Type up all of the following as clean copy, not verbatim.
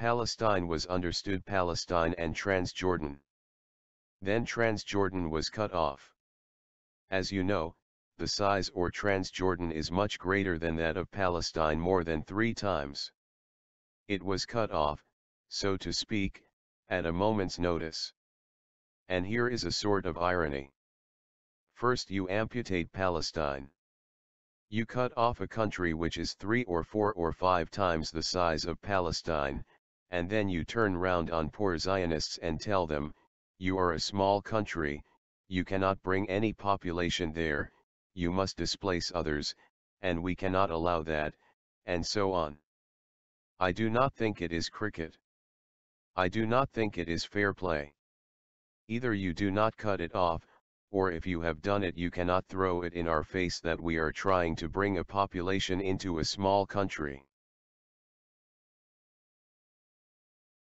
Palestine was understood Palestine and Transjordan. Then Transjordan was cut off. As you know, the size or Transjordan is much greater than that of Palestine, more than 3 times. It was cut off, so to speak, at a moment's notice. And here is a sort of irony. First you amputate Palestine. You cut off a country which is 3 or 4 or 5 times the size of Palestine, and then you turn round on poor Zionists and tell them, you are a small country, you cannot bring any population there, you must displace others, and we cannot allow that, and so on. I do not think it is cricket. I do not think it is fair play. Either you do not cut it off, or if you have done it you cannot throw it in our face that we are trying to bring a population into a small country.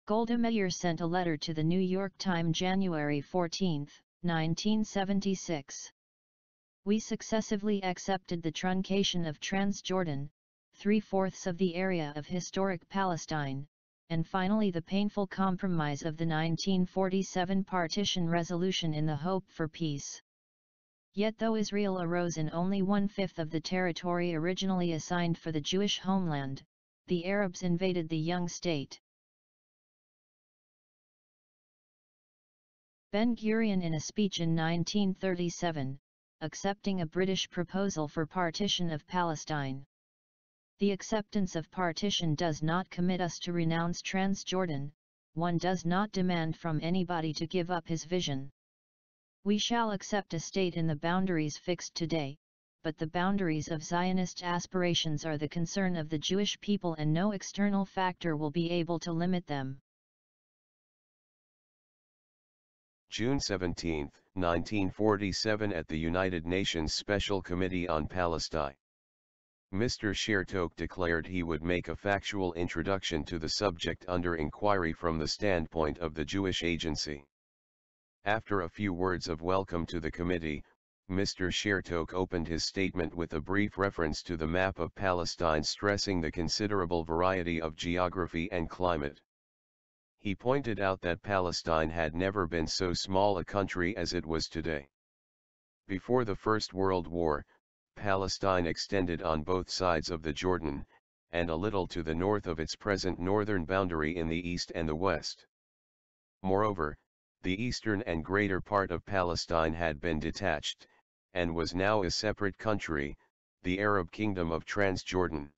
Golda Meir sent a letter to the New York Times January 14, 1976. We successively accepted the truncation of Transjordan, 3/4 of the area of historic Palestine, and finally the painful compromise of the 1947 partition resolution in the hope for peace. Yet though Israel arose in only 1/5 of the territory originally assigned for the Jewish homeland, the Arabs invaded the young state. Ben-Gurion in a speech in 1937, accepting a British proposal for partition of Palestine. The acceptance of partition does not commit us to renounce Transjordan, one does not demand from anybody to give up his vision. We shall accept a state in the boundaries fixed today, but the boundaries of Zionist aspirations are the concern of the Jewish people and no external factor will be able to limit them. June 17, 1947 at the United Nations Special Committee on Palestine. Mr. Shertok declared he would make a factual introduction to the subject under inquiry from the standpoint of the Jewish Agency. After a few words of welcome to the committee, Mr. Shertok opened his statement with a brief reference to the map of Palestine, stressing the considerable variety of geography and climate. He pointed out that Palestine had never been so small a country as it was today. Before the First World War, Palestine extended on both sides of the Jordan, and a little to the north of its present northern boundary in the east and the west. Moreover, the eastern and greater part of Palestine had been detached, and was now a separate country, the Arab Kingdom of Transjordan.